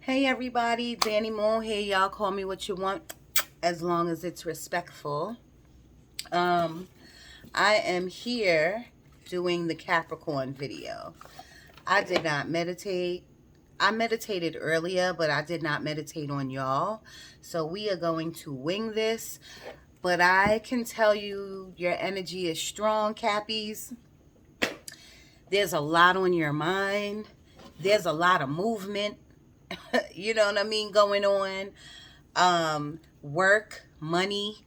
Hey everybody, Danni Moon here. Y'all call me what you want as long as it's respectful. Um, I am here doing the Capricorn video. I did not meditate. I meditated earlier, but I did not meditate on y'all. So we are going to wing this. But I can tell you your energy is strong, Cappies. There's a lot on your mind. There's a lot of movement. You know what I mean, going on. Work, money,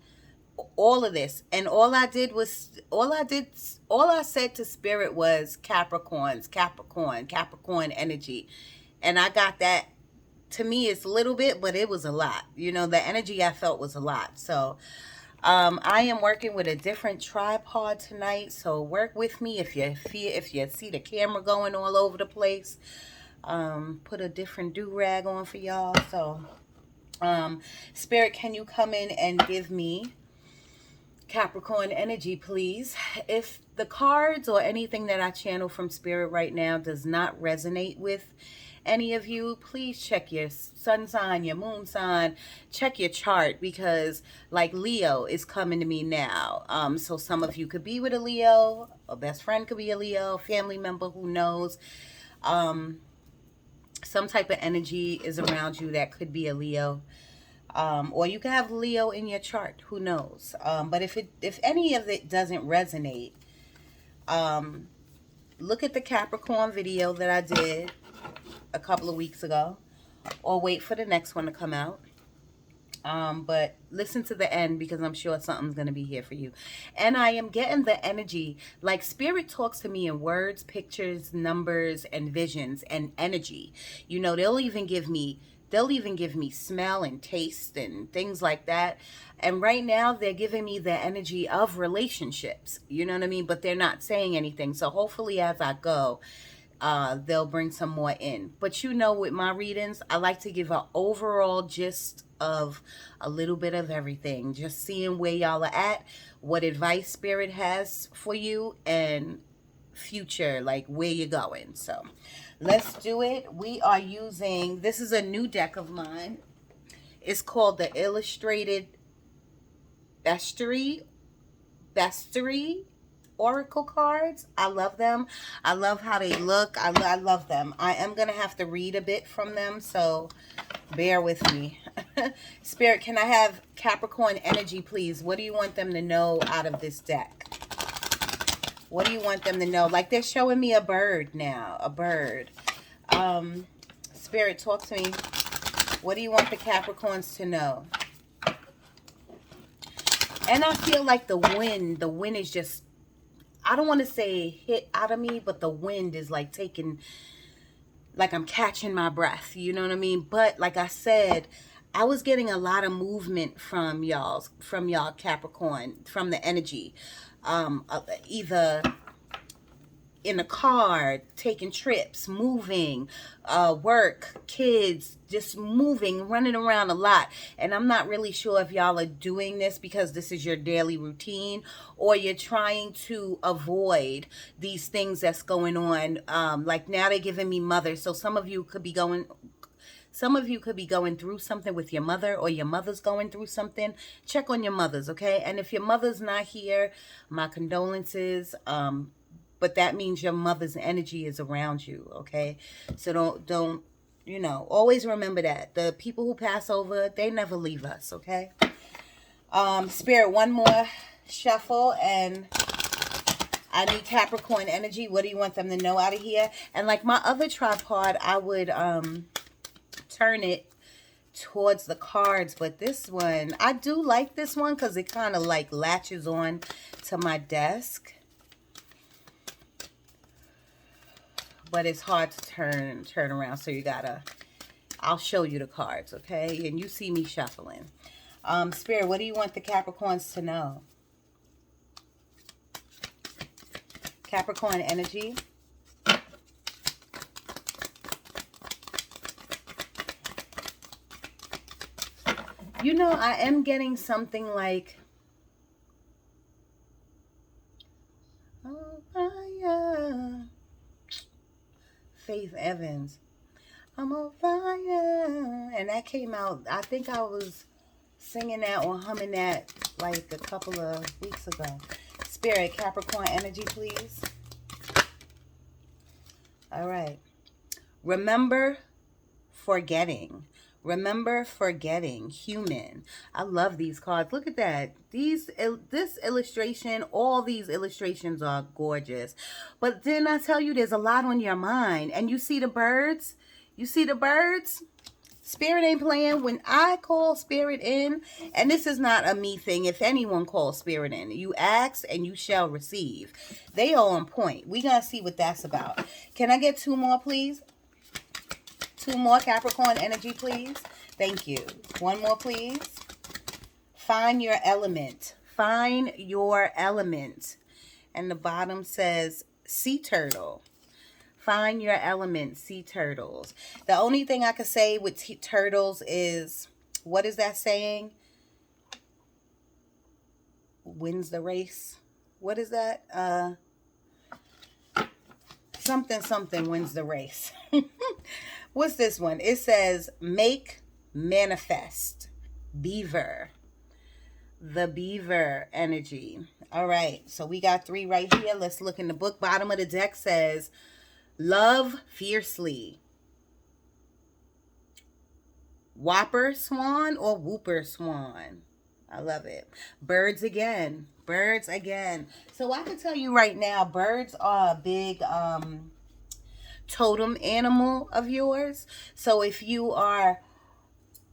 all of this. And all I said to spirit was Capricorn energy. And I got that. To me, it's a little bit, but it was a lot. You know, the energy I felt was a lot. So I am working with a different tripod tonight, so work with me if you see the camera going all over the place. Put a different do-rag on for y'all. So Spirit, can you come in and give me Capricorn energy, please? If the cards or anything that I channel from Spirit right now does not resonate with any of you, please check your sun sign, your moon sign, check your chart, because like Leo is coming to me now. So some of you could be with a Leo, a best friend could be a Leo, family member, who knows. Some type of energy is around you that could be a Leo. Or you could have Leo in your chart. Who knows? But if any of it doesn't resonate, look at the Capricorn video that I did a couple of weeks ago, or wait for the next one to come out. But listen to the end, because I'm sure something's going to be here for you. And I am getting the energy, like Spirit talks to me in words, pictures, numbers, and visions and energy. You know, they'll even give me smell and taste and things like that. And right now they're giving me the energy of relationships. You know what I mean? But they're not saying anything. So hopefully as I go, they'll bring some more in. But you know, with my readings, I like to give an overall gist of a little bit of everything, just seeing where y'all are at, what advice Spirit has for you, and future, like where you're going. So let's do it. We are using, this is a new deck of mine. It's called the Illustrated Bestiary Oracle cards. I love them. I love how they look. I love them. I am going to have to read a bit from them, so bear with me. Spirit, can I have Capricorn energy, please? What do you want them to know out of this deck? What do you want them to know? Like, they're showing me a bird now. A bird. Spirit, talk to me. What do you want the Capricorns to know? And I feel like the wind is just, I don't want to say hit out of me, but the wind is like taking, like I'm catching my breath. You know what I mean? But like I said, I was getting a lot of movement from y'all Capricorn, from the energy. Either in a car, taking trips, moving, work, kids, just moving, running around a lot. And I'm not really sure if y'all are doing this because this is your daily routine, or you're trying to avoid these things that's going on. Like now they're giving me mother. So some of you could be going through something with your mother, or your mother's going through something. Check on your mothers, okay? And if your mother's not here, my condolences. But that means your mother's energy is around you, okay? So don't, you know, always remember that. The people who pass over, they never leave us, okay? Spirit, one more shuffle, and I need Capricorn energy. What do you want them to know out of here? And like my other tripod, I would turn it towards the cards, but this one, I do like this one because it kind of like latches on to my desk. But it's hard to turn around, so you gotta, I'll show you the cards, okay? And you see me shuffling. Spirit, what do you want the Capricorns to know? Capricorn energy. You know, I am getting something like, oh, yeah. Faith Evans. I'm on fire. And that came out, I think I was singing that or humming that like a couple of weeks ago. Spirit, Capricorn energy, please. All right. Remember forgetting. Remember forgetting. Human. I love these cards. Look at that. This illustration, all these illustrations are gorgeous. But then I tell you, there's a lot on your mind. And you see the birds? You see the birds? Spirit ain't playing. When I call spirit in, and this is not a me thing, if anyone calls spirit in, you ask and you shall receive. They are on point. We gonna see what that's about. Can I get two more, please? Two more, Capricorn energy, please. Thank you. One more, please. Find your element. Find your element. And the bottom says sea turtle. Find your element, sea turtles. The only thing I could say with turtles is, what is that saying? Wins the race. What is that? Something wins the race. What's this one? It says, make manifest. Beaver. The beaver energy. All right. So we got three right here. Let's look in the book. Bottom of the deck says, love fiercely. Whopper swan or whooper swan? I love it. Birds again. Birds again. So I can tell you right now, birds are a big totem animal of yours. So if you are,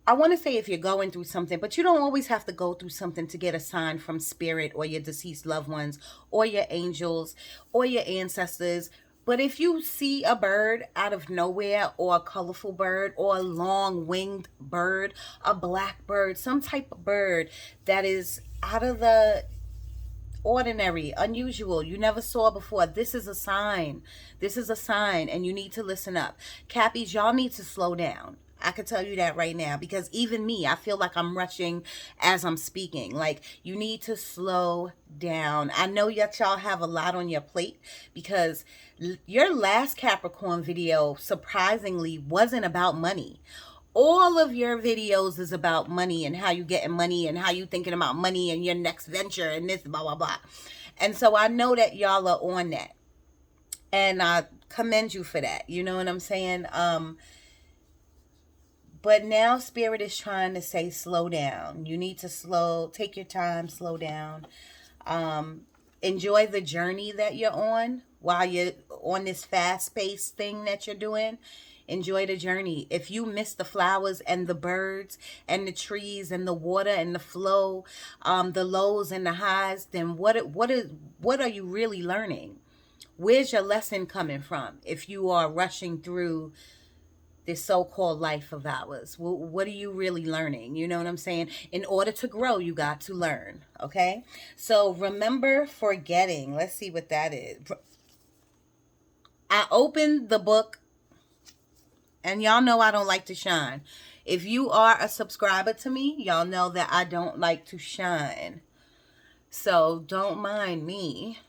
I want to say if you're going through something, but you don't always have to go through something to get a sign from spirit or your deceased loved ones or your angels or your ancestors. But if you see a bird out of nowhere, or a colorful bird, or a long-winged bird, a black bird, some type of bird that is out of the ordinary, unusual, you never saw before, this is a sign. This is a sign, and you need to listen up. Cappies, y'all need to slow down. I can tell you that right now, because even me, I feel like I'm rushing as I'm speaking. Like, you need to slow down. I know y'all have a lot on your plate, because your last Capricorn video surprisingly wasn't about money. All of your videos is about money and how you getting money and how you thinking about money and your next venture and this blah blah blah. And so I know that y'all are on that, and I commend you for that. You know what I'm saying? But now spirit is trying to say slow down. You need to take your time, slow down. Enjoy the journey that you're on while you're on this fast-paced thing that you're doing. Enjoy the journey. If you miss the flowers and the birds and the trees and the water and the flow, the lows and the highs, then what are you really learning? Where's your lesson coming from if you are rushing through this so-called life of ours? What are you really learning? You know what I'm saying? In order to grow, you got to learn. Okay? So remember forgetting. Let's see what that is. I opened the book, and y'all know I don't like to shine. If you are a subscriber to me, y'all know that I don't like to shine. So don't mind me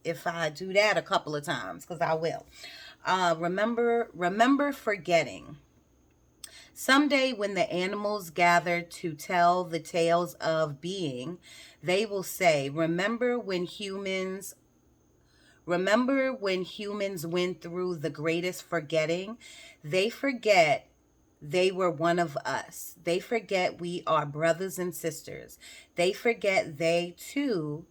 if I do that a couple of times, because I will. Remember forgetting. Someday when the animals gather to tell the tales of being, they will say, remember when humans went through the greatest forgetting? They forget they were one of us. They forget we are brothers and sisters. They forget they too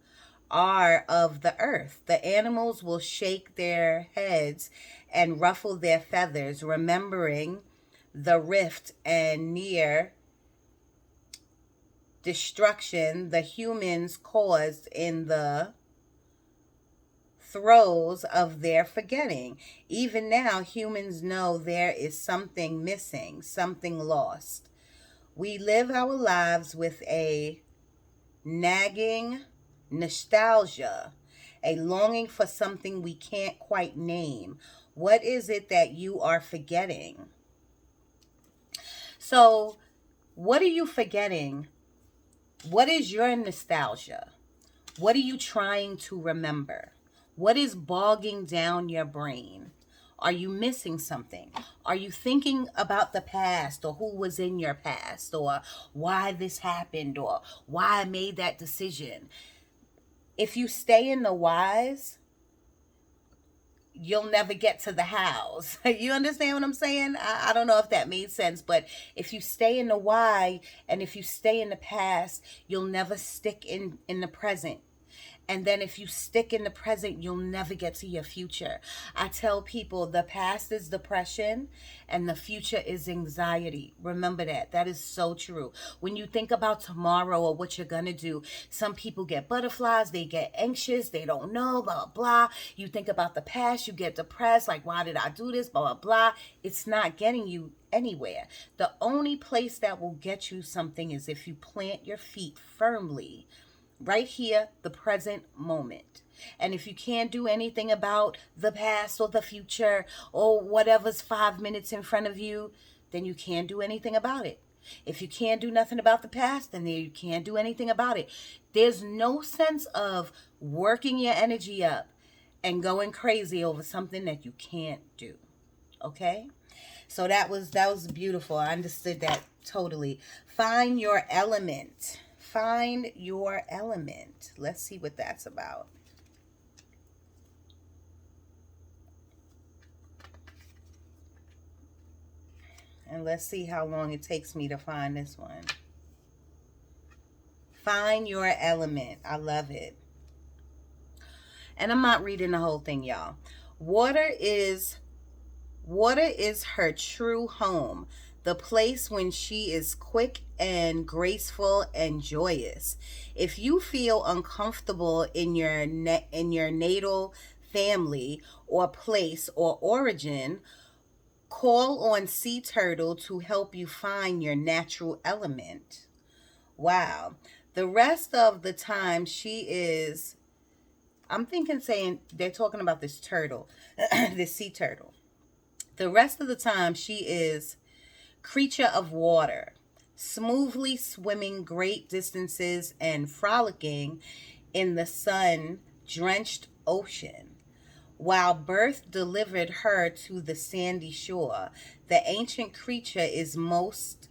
are of the earth. The animals will shake their heads and ruffle their feathers, remembering the rift and near destruction the humans caused in the throes of their forgetting. Even now, humans know there is something missing, something lost. We live our lives with a nagging nostalgia, a longing for something we can't quite name. What is it that you are forgetting? So, what are you forgetting? What is your nostalgia? What are you trying to remember? What is bogging down your brain? Are you missing something? Are you thinking about the past, or who was in your past, or why this happened, or why I made that decision? If you stay in the whys, you'll never get to the hows. You understand what I'm saying? I don't know if that made sense, but if you stay in the why and if you stay in the past, you'll never stick in the present. And then if you stick in the present, you'll never get to your future. I tell people the past is depression and the future is anxiety. Remember that. That is so true. When you think about tomorrow or what you're going to do, some people get butterflies, they get anxious, they don't know, blah, blah, blah. You think about the past, you get depressed, like, why did I do this, blah, blah, blah. It's not getting you anywhere. The only place that will get you something is if you plant your feet firmly right here, the present moment. And if you can't do anything about the past or the future or whatever's 5 minutes in front of you, then you can't do anything about it. If you can't do nothing about the past, then you can't do anything about it. There's no sense of working your energy up and going crazy over something that you can't do. Okay? So that was beautiful. I understood that totally. Find your element. Find your element. Let's see what that's about. And let's see how long it takes me to find this one. Find your element. I love it. And I'm not reading the whole thing, y'all. Water is her true home. The place when she is quick and graceful and joyous. If you feel uncomfortable in your natal family or place or origin, call on sea turtle to help you find your natural element. Wow. The rest of the time she is, I'm thinking saying they're talking about this turtle, this sea turtle. The rest of the time she is creature of water, smoothly swimming great distances and frolicking in the sun-drenched ocean. While birth delivered her to the sandy shore, the ancient creature is most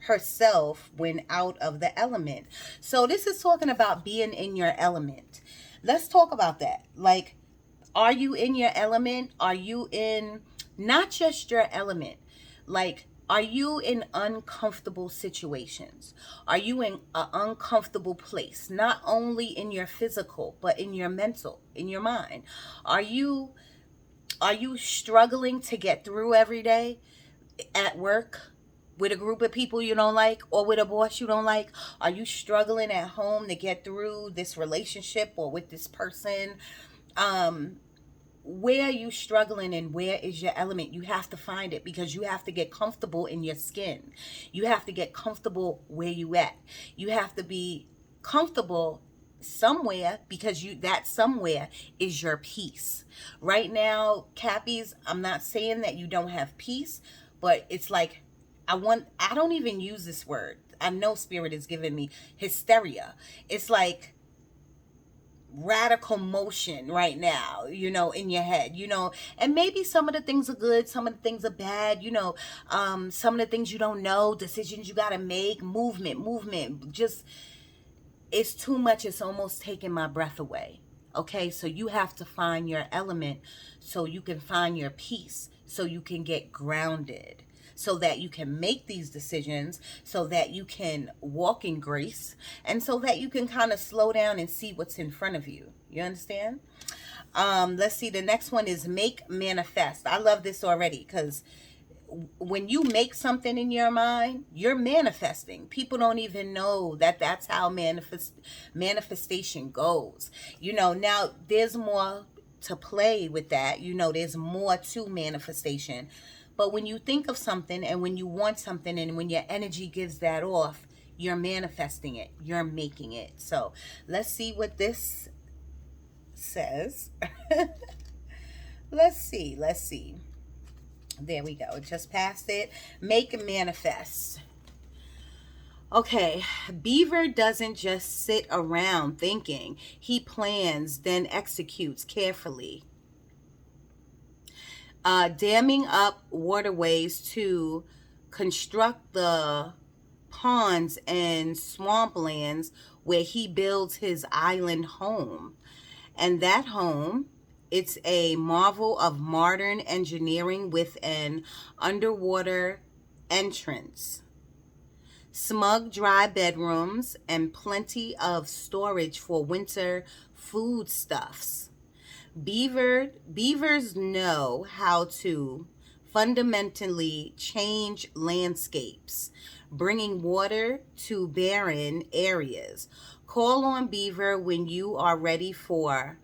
herself when out of the element. So this is talking about being in your element. Let's talk about that. Like, are you in your element? Are you in not just your element? Like, are you in uncomfortable situations? Are you in an uncomfortable place? Not only in your physical, but in your mental, in your mind. Are you struggling to get through every day at work with a group of people you don't like or with a boss you don't like? Are you struggling at home to get through this relationship or with this person? Where are you struggling and where is your element? You have to find it because you have to get comfortable in your skin. You have to get comfortable where you at. You have to be comfortable somewhere because that somewhere is your peace. Right now, Cappies, I'm not saying that you don't have peace, but it's like I don't even use this word. I know Spirit is giving me hysteria. It's like radical motion right now, in your head, and maybe some of the things are good, some of the things are bad, some of the things you don't know, decisions you got to make, movement, just, it's too much. It's almost taking my breath away. Okay, so you have to find your element so you can find your peace, so you can get grounded, so that you can make these decisions, so that you can walk in grace, and so that you can kind of slow down and see what's in front of you. You understand? Let's see. The next one is make manifest. I love this already because when you make something in your mind, you're manifesting. People don't even know that that's how manifestation goes. Now there's more to play with that. There's more to manifestation. But when you think of something and when you want something and when your energy gives that off, you're manifesting it. You're making it. So let's see what this says. Let's see. There we go. Just passed it. Make and manifest. Okay. Beaver doesn't just sit around thinking. He plans, then executes carefully. damming up waterways to construct the ponds and swamplands where he builds his island home. And that home, it's a marvel of modern engineering with an underwater entrance, smug dry bedrooms, and plenty of storage for winter foodstuffs. Beavers know how to fundamentally change landscapes, bringing water to barren areas. Call on Beaver when you are ready for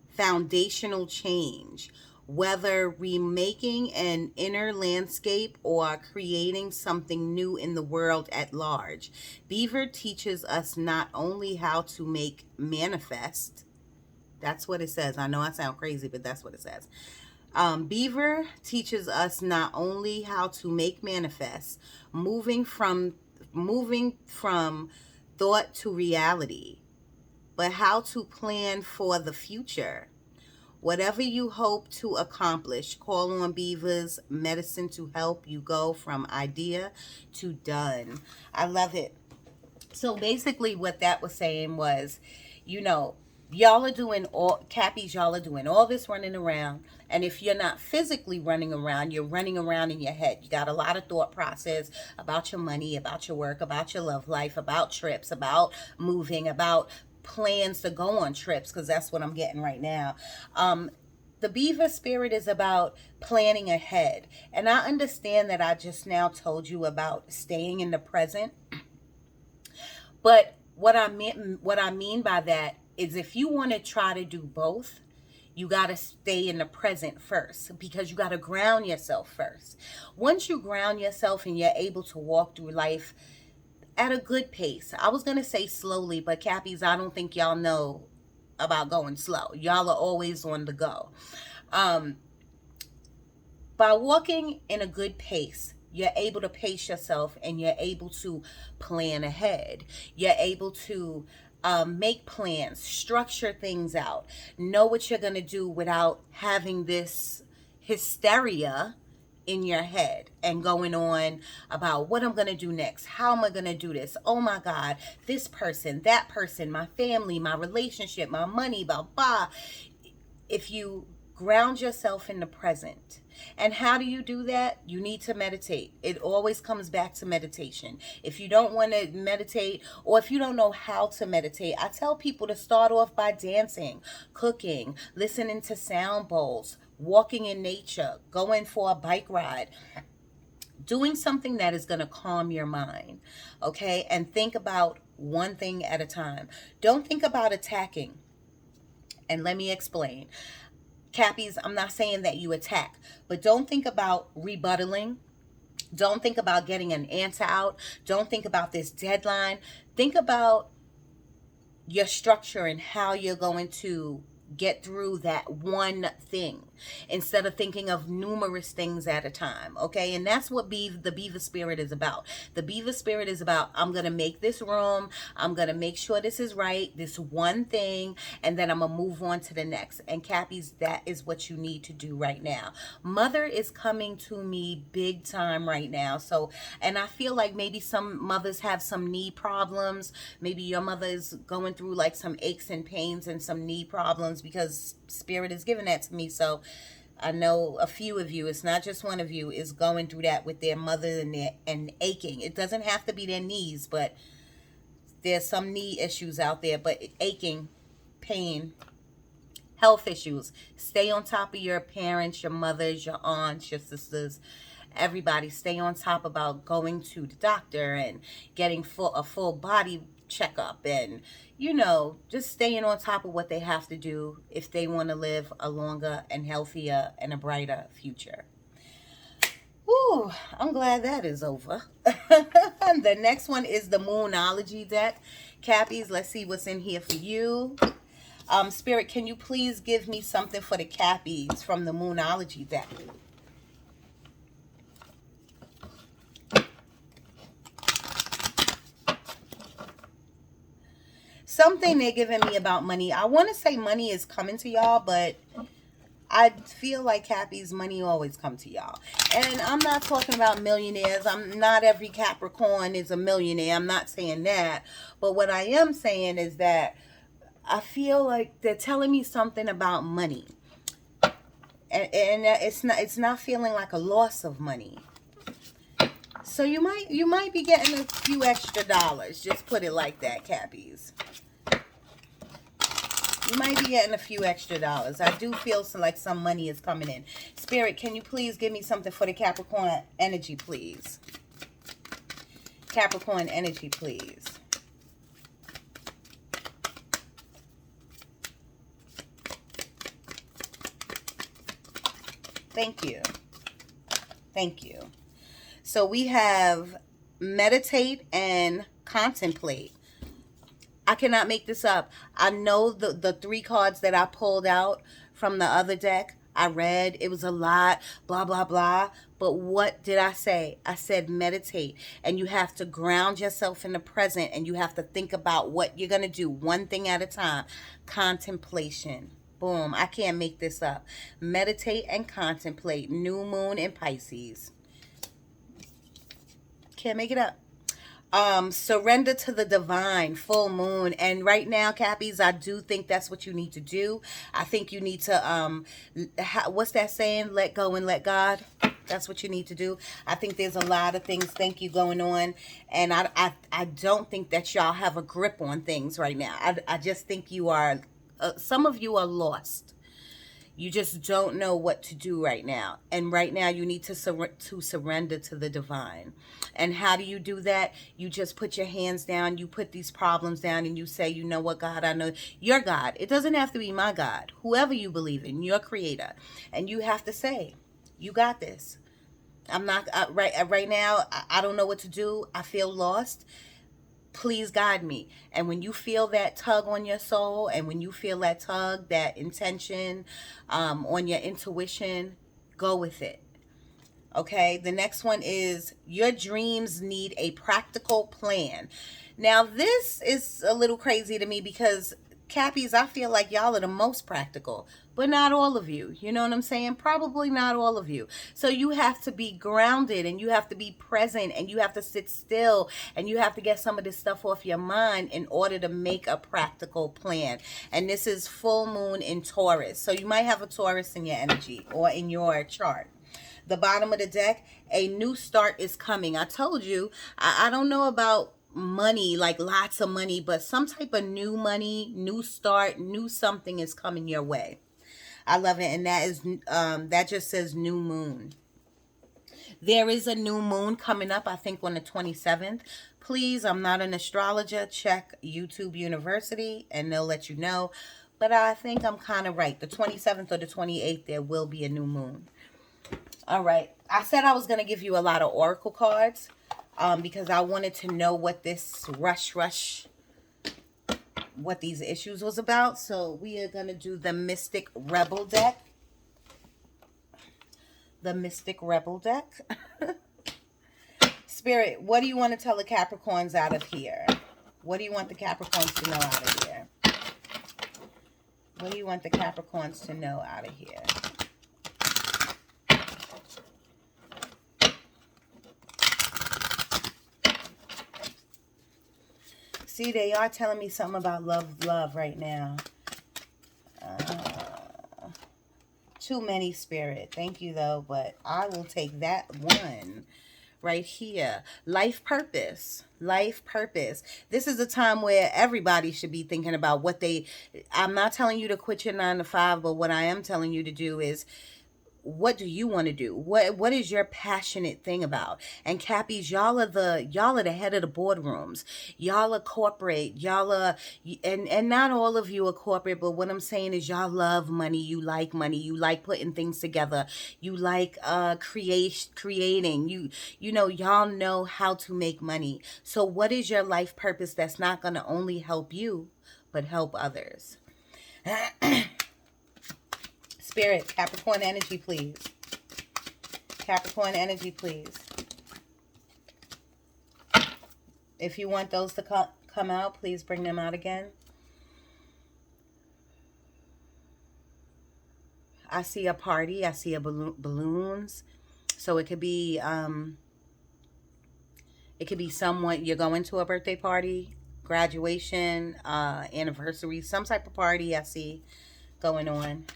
foundational change, whether remaking an inner landscape or creating something new in the world at large. Beaver teaches us not only how to make manifest. That's what it says. I know I sound crazy, but that's what it says. Beaver teaches us not only how to make manifest, moving from thought to reality, but how to plan for the future. Whatever you hope to accomplish, call on Beaver's medicine to help you go from idea to done. I love it. So basically what that was saying was, y'all are doing Cappies, y'all are doing all this running around. And if you're not physically running around, you're running around in your head. You got a lot of thought process about your money, about your work, about your love life, about trips, about moving, about plans to go on trips, because that's what I'm getting right now. The Beaver spirit is about planning ahead. And I understand that I just now told you about staying in the present. But what I mean by that is, if you want to try to do both, you got to stay in the present first, because you got to ground yourself first. Once you ground yourself and you're able to walk through life at a good pace. I was going to say slowly, but Cappies, I don't think y'all know about going slow. Y'all are always on the go. By walking in a good pace, you're able to pace yourself and you're able to plan ahead. You're able to make plans, structure things out, know what you're going to do without having this hysteria in your head and going on about what I'm going to do next. How am I going to do this? Oh my God, this person, that person, my family, my relationship, my money, blah, blah. If you ground yourself in the present. And how do you do that? You need to meditate. It always comes back to meditation. If you don't want to meditate, or if you don't know how to meditate, I tell people to start off by dancing, cooking, listening to sound bowls, walking in nature, going for a bike ride, doing something that is going to calm your mind, okay? And think about one thing at a time. Don't think about attacking. And let me explain. Cappies, I'm not saying that you attack, but don't think about rebuttaling. Don't think about getting an answer out. Don't think about this deadline. Think about your structure and how you're going to get through that one thing, instead of thinking of numerous things at a time, okay? And that's what the Beaver spirit is about. The Beaver spirit is about, I'm going to make this room, I'm going to make sure this is right, this one thing, and then I'm going to move on to the next. And Cappies, that is what you need to do right now. Mother is coming to me big time right now. So, and I feel like maybe some mothers have some knee problems. Maybe your mother is going through like some aches and pains and some knee problems, because Spirit is giving that to me. So I know a few of you, it's not just one of you, is going through that with their mother and aching. It doesn't have to be their knees, but there's some knee issues out there, but aching, pain, health issues. Stay on top of your parents, your mothers, your aunts, your sisters, everybody. Stay on top about going to the doctor and getting a full body checkup, and just staying on top of what they have to do if they want to live a longer and healthier and a brighter future. Ooh, I'm glad that is over. The next one is the Moonology deck. Cappies, let's see what's in here for you. Spirit, can you please give me something for the Cappies from the Moonology deck? Something they're giving me about money. I want to say money is coming to y'all, but I feel like Cappy's money always come to y'all. And I'm not talking about millionaires. I'm not every Capricorn is a millionaire. I'm not saying that. But what I am saying is that I feel like they're telling me something about money. And it's not feeling like a loss of money. So you might be getting a few extra dollars. Just put it like that, Cappies. You might be getting a few extra dollars. I do feel like some money is coming in. Spirit, can you please give me something for the Capricorn energy, please? Capricorn energy, please. Thank you. Thank you. So we have meditate and contemplate. I cannot make this up. I know the three cards that I pulled out from the other deck. I read. It was a lot. Blah, blah, blah. But what did I say? I said meditate. And you have to ground yourself in the present. And you have to think about what you're going to do. One thing at a time. Contemplation. Boom. I can't make this up. Meditate and contemplate. New moon in Pisces. Can't make it up. Surrender to the divine, full moon. And right now, Cappies, I do think that's what you need to do. I think you need to, what's that saying? Let go and let God. That's what you need to do. I think there's a lot of things, thank you, going on. And I don't think that y'all have a grip on things right now. I just think you are, some of you are lost. You just don't know what to do right now. And right now you need to surrender to the divine. And how do you do that? You just put your hands down. You put these problems down and you say, you know what, God, I know you're God. It doesn't have to be my God. Whoever you believe in, your creator. And you have to say, you got this. I'm not, right now, I don't know what to do. I feel lost. Please guide me. And when you feel that tug on your soul, and when you feel that tug, that intention on your intuition, go with it. Okay, the next one is your dreams need a practical plan. Now, this is a little crazy to me because Cappies, I feel like y'all are the most practical, but not all of you. You know what I'm saying? Probably not all of you. So you have to be grounded and you have to be present and you have to sit still and you have to get some of this stuff off your mind in order to make a practical plan. And this is full moon in Taurus. So you might have a Taurus in your energy or in your chart. The bottom of the deck, a new start is coming. I told you, I don't know about money, like lots of money, but some type of new money, new start, new something is coming your way. I love it. And that is that just says new moon. There is a new moon coming up, I think on the 27th. Please, I'm not an astrologer. Check YouTube University and they'll let you know. But I think I'm kind of right. The 27th or the 28th, there will be a new moon. All right. I said I was going to give you a lot of oracle cards because I wanted to know what this rush, what these issues was about. So we are going to do the Mystic Rebel deck. The Mystic Rebel deck. Spirit, what do you want to tell the Capricorns out of here? What do you want the Capricorns to know out of here? What do you want the Capricorns to know out of here? See, they are telling me something about love right now. Too many, Spirit. Thank you, though, but I will take that one right here. Life purpose. Life purpose. This is a time where everybody should be thinking about what they... I'm not telling you to quit your 9 to 5, but what I am telling you to do is... what do you want to do? What is your passionate thing about? And Cappies, y'all are the head of the boardrooms. Y'all are corporate. Y'all are, and not all of you are corporate, but what I'm saying is y'all love money. You like money. You like putting things together. You like creating. You know, y'all know how to make money. So what is your life purpose that's not going to only help you, but help others? Spirit, Capricorn energy, please. Capricorn energy, please. If you want those to come out, please bring them out again. I see a party. I see a balloons. So it could be someone, you're going to a birthday party, graduation, anniversary, some type of party I see going on.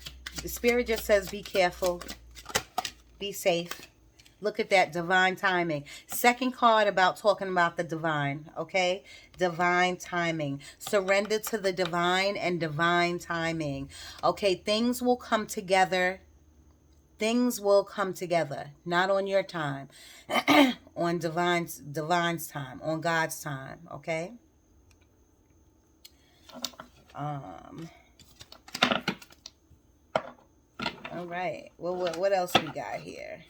The spirit just says be careful, be safe. Look at that, divine timing. Second card about talking about the divine, okay? Divine timing. Surrender to the divine and divine timing. Okay, things will come together. Things will come together. Not on your time. On divine's time. On God's time, okay? All right. Well, what else we got here?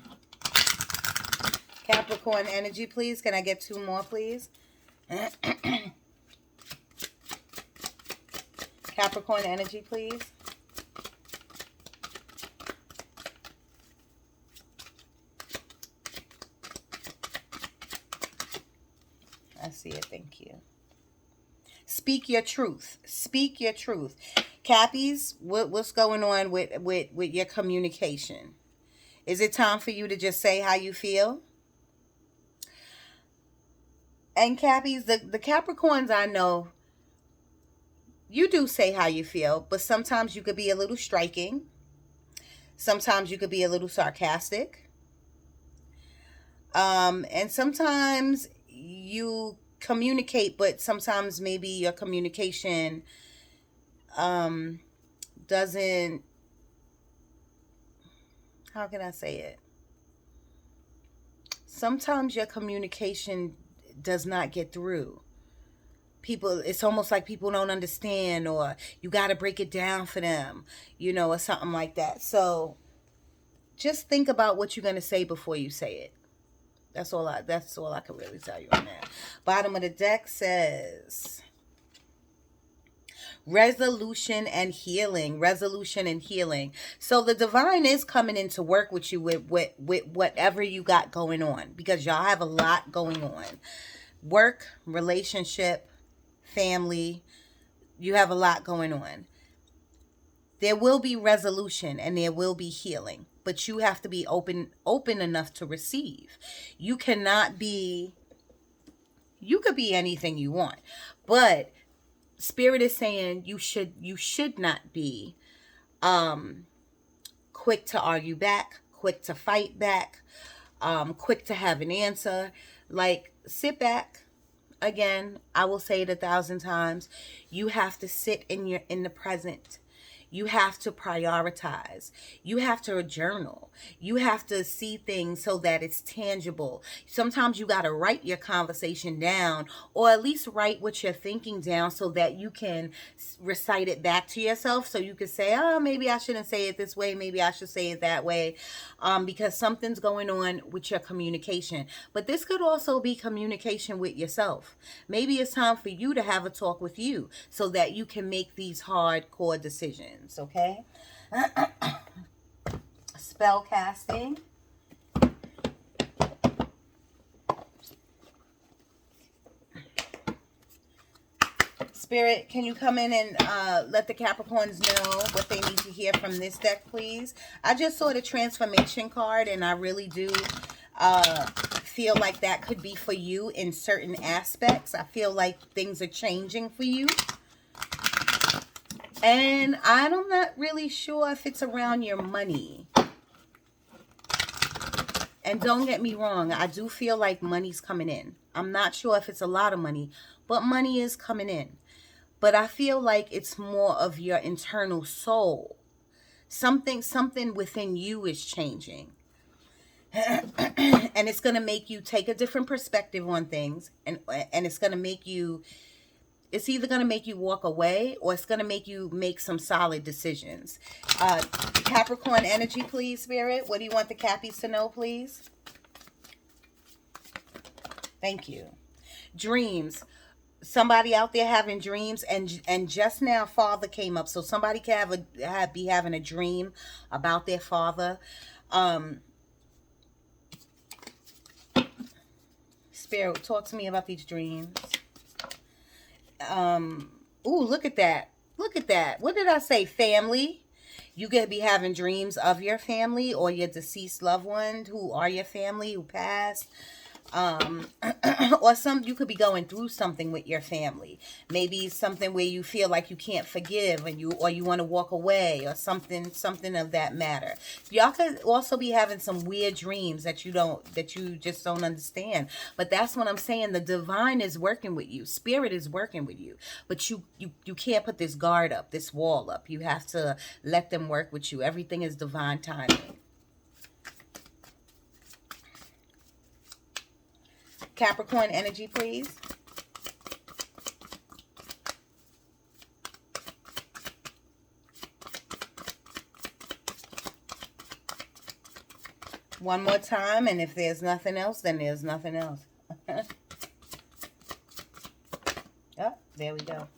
Capricorn energy, please. Can I get 2 more, please? Capricorn energy, please. I see it. Thank you. Speak your truth. Speak your truth. Cappies, what's going on with your communication? Is it time for you to just say how you feel? And Cappies, the Capricorns, I know, you do say how you feel, but sometimes you could be a little striking. Sometimes you could be a little sarcastic. And sometimes you communicate, but sometimes maybe your communication doesn't, how can I say it? Sometimes your communication does not get through. People, it's almost like people don't understand, or you got to break it down for them, or something like that. So just think about what you're going to say before you say it. That's all I can really tell you on that. Bottom of the deck says resolution and healing. Resolution and healing. So the divine is coming in to work with you with whatever you got going on, because y'all have a lot going on. Work, relationship, family. You have a lot going on. There will be resolution and there will be healing, but you have to be open enough to receive. You could be anything you want, but Spirit is saying you should not be quick to argue back, quick to fight back, quick to have an answer. Like, sit back. Again, I will say it 1,000 times. You have to sit in the present. You have to prioritize. You have to journal. You have to see things so that it's tangible. Sometimes you got to write your conversation down, or at least write what you're thinking down so that you can recite it back to yourself. So you can say, oh, maybe I shouldn't say it this way. Maybe I should say it that way. Because something's going on with your communication. But this could also be communication with yourself. Maybe it's time for you to have a talk with you so that you can make these hardcore decisions, okay? Spell casting. Spirit, can you come in and let the Capricorns know what they need to hear from this deck, please? I just saw the transformation card, and I really do feel like that could be for you in certain aspects. I feel like things are changing for you. And I'm not really sure if it's around your money. And don't get me wrong, I do feel like money's coming in. I'm not sure if it's a lot of money, but money is coming in. But I feel like it's more of your internal soul. Something within you is changing. And it's going to make you take a different perspective on things. And it's going to make you, it's either going to make you walk away, or it's going to make you make some solid decisions. Capricorn energy, please, Spirit. What do you want the Cappies to know, please? Thank you. Dreams. Somebody out there having dreams, and just now father came up, so somebody can be having a dream about their father. Spirit, talk to me about these dreams. Ooh, look at that. Look at that. What did I say? Family. You could be having dreams of your family or your deceased loved one who are your family who passed. um or you could be going through something with your family, maybe something where you feel like you can't forgive, and you want to walk away, or something of that matter. Y'all could also be having some weird dreams that you just don't understand. But that's what I'm saying. The divine is working with you, spirit is working with you, but you can't put this guard up, this wall up. You have to let them work with you. Everything is divine timing. Capricorn energy, please. One more time, and if there's nothing else, then there's nothing else. Oh, there we go.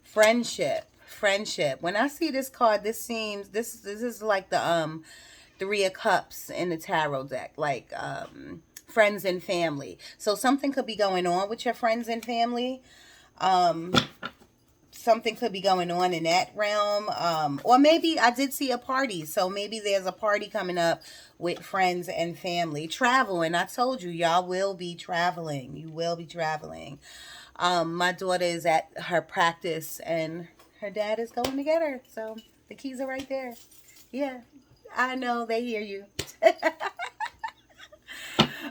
Friendship. Friendship. When I see this card, this is like the Three of Cups in the tarot deck, like friends and family. So something could be going on with your friends and family. Something could be going on in that realm. Or maybe I did see a party. So maybe there's a party coming up with friends and family. Travel, and I told you, y'all will be traveling. You will be traveling. My daughter is at her practice, and her dad is going to get her. So the keys are right there. Yeah, I know, they hear you.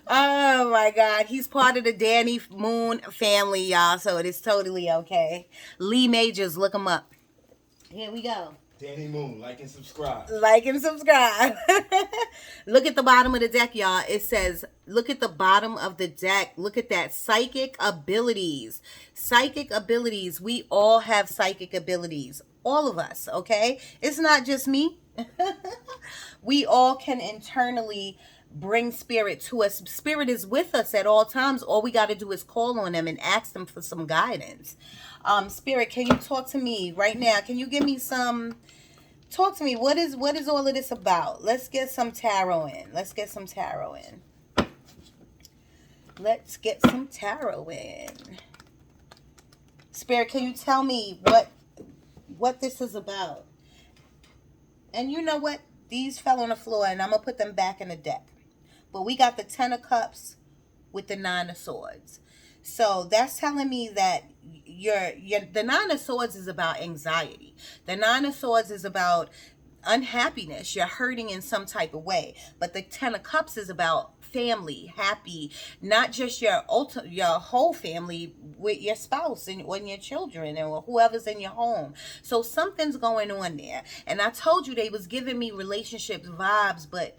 Oh my God, he's part of the Danni Moon family, y'all, so it is totally okay. Lee Majors, look him up. Here we go. Danni Moon, like and subscribe. Like and subscribe. Look at the bottom of the deck, y'all. It says, look at the bottom of the deck. Look at that. Psychic abilities. Psychic abilities. We all have psychic abilities. All of us, okay? It's not just me. We all can internally bring spirit to us. Spirit is with us at all times. All we got to do is call on them and ask them for some guidance. Spirit, can you talk to me right now? Can you give me some... Talk to me. What is all of this about? Let's get some tarot in. Let's get some tarot in. Let's get some tarot in. Spirit, can you tell me what this is about? And you know what? These fell on the floor, and I'm going to put them back in the deck. But we got the Ten of Cups with the Nine of Swords. So that's telling me that the Nine of Swords is about anxiety. The Nine of Swords is about unhappiness. You're hurting in some type of way. But the Ten of Cups is about family, happy, not just your whole family with your spouse and your children or whoever's in your home. So something's going on there. And I told you they was giving me relationships vibes, but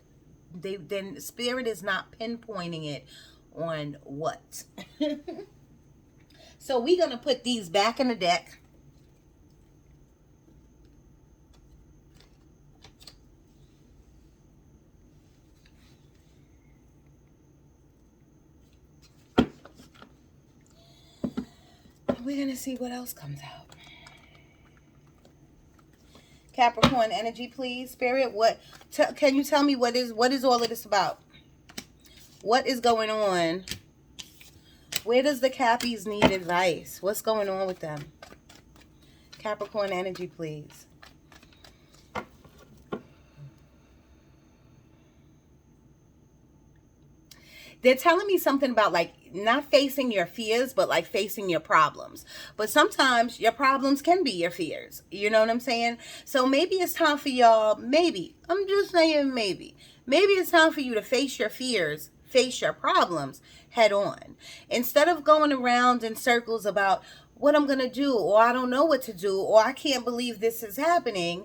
then spirit is not pinpointing it on what. So we're going to put these back in the deck. We're going to see what else comes out. Capricorn energy, please. Spirit, can you tell me what is all of this about? What is going on? Where does the Cappies need advice? What's going on with them? Capricorn energy, please. They're telling me something about like not facing your fears, but like facing your problems. But sometimes your problems can be your fears. You know what I'm saying? So maybe it's time for y'all, maybe, I'm just saying maybe it's time for you to face your fears, face your problems head on. Instead of going around in circles about what I'm going to do, or I don't know what to do, or I can't believe this is happening,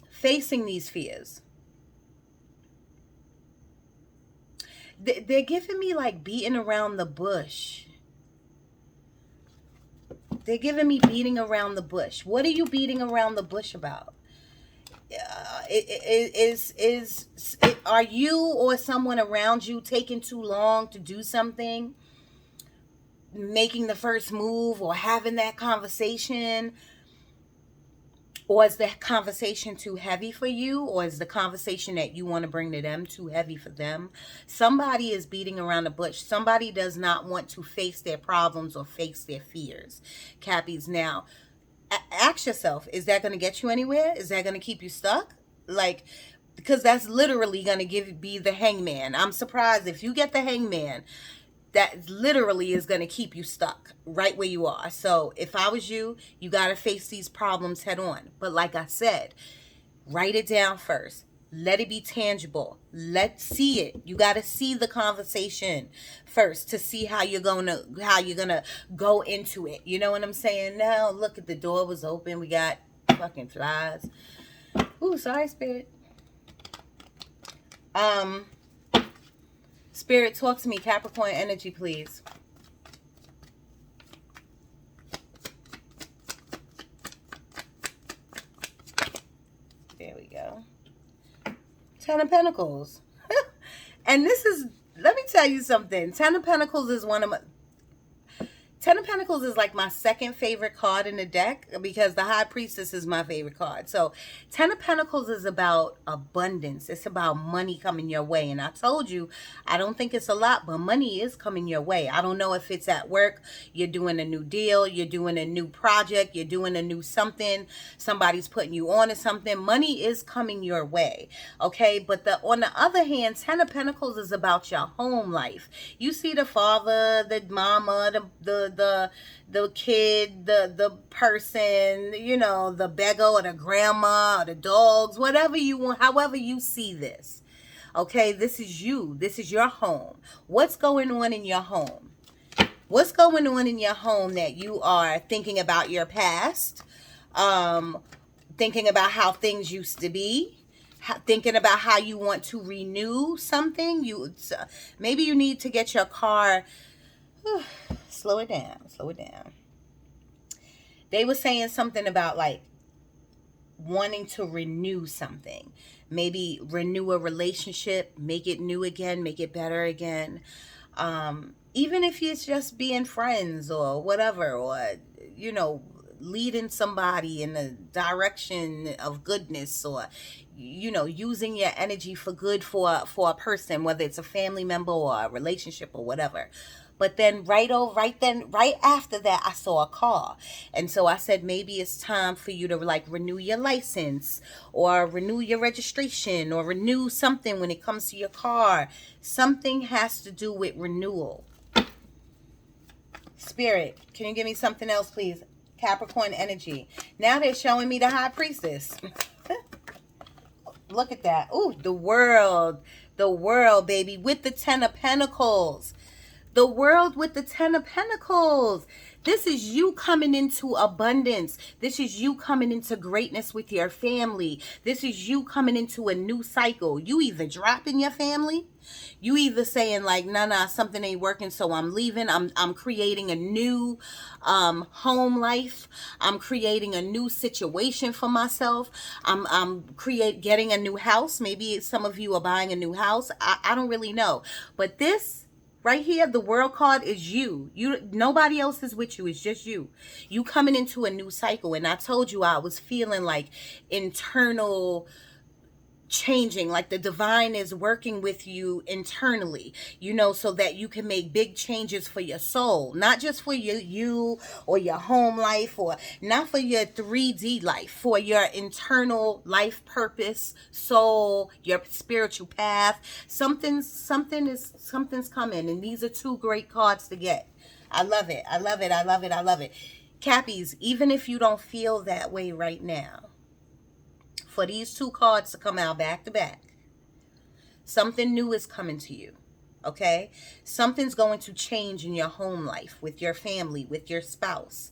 facing these fears. They're giving me like beating around the bush. They're giving me beating around the bush. What are you beating around the bush about? Are you or someone around you taking too long to do something? Making the first move or having that conversation? Or is that conversation too heavy for you? Or is the conversation that you want to bring to them too heavy for them? Somebody is beating around the bush. Somebody does not want to face their problems or face their fears. Cappies, now, Ask yourself, is that going to get you anywhere? Is that going to keep you stuck? Like, because that's literally going to be the hangman. I'm surprised if you get the hangman, that literally is going to keep you stuck right where you are. So if I was you, you got to face these problems head on. But like I said, write it down first. Let it be tangible. Let's see it. You got to see the conversation first to see how you're gonna go into it. You know what I'm saying? Now look, at the door was open. We got fucking flies. Ooh, sorry, Spirit. Spirit, talk to me. Capricorn energy, please. There we go. Ten of Pentacles. And this is, let me tell you something. Ten of Pentacles is one of my... Ten of Pentacles is like my second favorite card in the deck because the High Priestess is my favorite card. So Ten of Pentacles is about abundance. It's about money coming your way. And I told you, I don't think it's a lot, but money is coming your way. I don't know if it's at work, you're doing a new deal, you're doing a new project, you're doing a new something, somebody's putting you on to something. Money is coming your way, okay? But on the other hand, Ten of Pentacles is about your home life. You see the father, the mama, the kid, the person, you know, the beggar or the grandma or the dogs, whatever you want, however you see this. Okay, this is you. This is your home. What's going on in your home? What's going on in your home that you are thinking about your past, thinking about how things used to be, thinking about how you want to renew something? Maybe you need to get your car... Slow it down. Slow it down. They were saying something about like wanting to renew something. Maybe renew a relationship, make it new again, make it better again. Even if it's just being friends or whatever, or, you know, leading somebody in the direction of goodness, or, you know, using your energy for good for a person, whether it's a family member or a relationship or whatever. But then right after that, I saw a car. And so I said, maybe it's time for you to like renew your license or renew your registration or renew something when it comes to your car. Something has to do with renewal. Spirit, can you give me something else, please? Capricorn energy. Now they're showing me the High Priestess. Look at that. Ooh, the world, baby, with the Ten of Pentacles. The world with the Ten of Pentacles. This is you coming into abundance. This is you coming into greatness with your family. This is you coming into a new cycle. You either dropping your family. You either saying like, nah, something ain't working, so I'm leaving. I'm creating a new home life. I'm creating a new situation for myself. I'm getting a new house. Maybe some of you are buying a new house. I don't really know. But this... right here, the world card is you. Nobody else is with you. It's just you. You coming into a new cycle. And I told you I was feeling like internal changing, like the divine is working with you internally, you know, so that you can make big changes for your soul, not just for you or your home life, or not for your 3D life, for your internal life purpose, soul, your spiritual path. Something's coming, and these are two great cards to get. I love it. I love it. I love it. I love it. Cappies, even if you don't feel that way right now, for these two cards to come out back to back, something new is coming to you, okay? Something's going to change in your home life, with your family, with your spouse.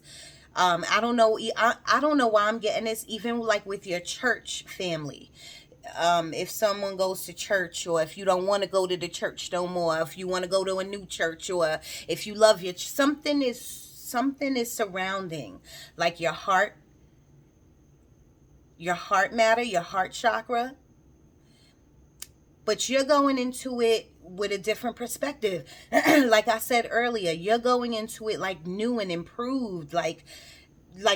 I don't know. I don't know why I'm getting this, even like with your church family. If someone goes to church, or if you don't want to go to the church no more, if you want to go to a new church, or if you love your something is surrounding like your heart matter, your heart chakra. But you're going into it with a different perspective. Like I said earlier, you're going into it like new and improved, like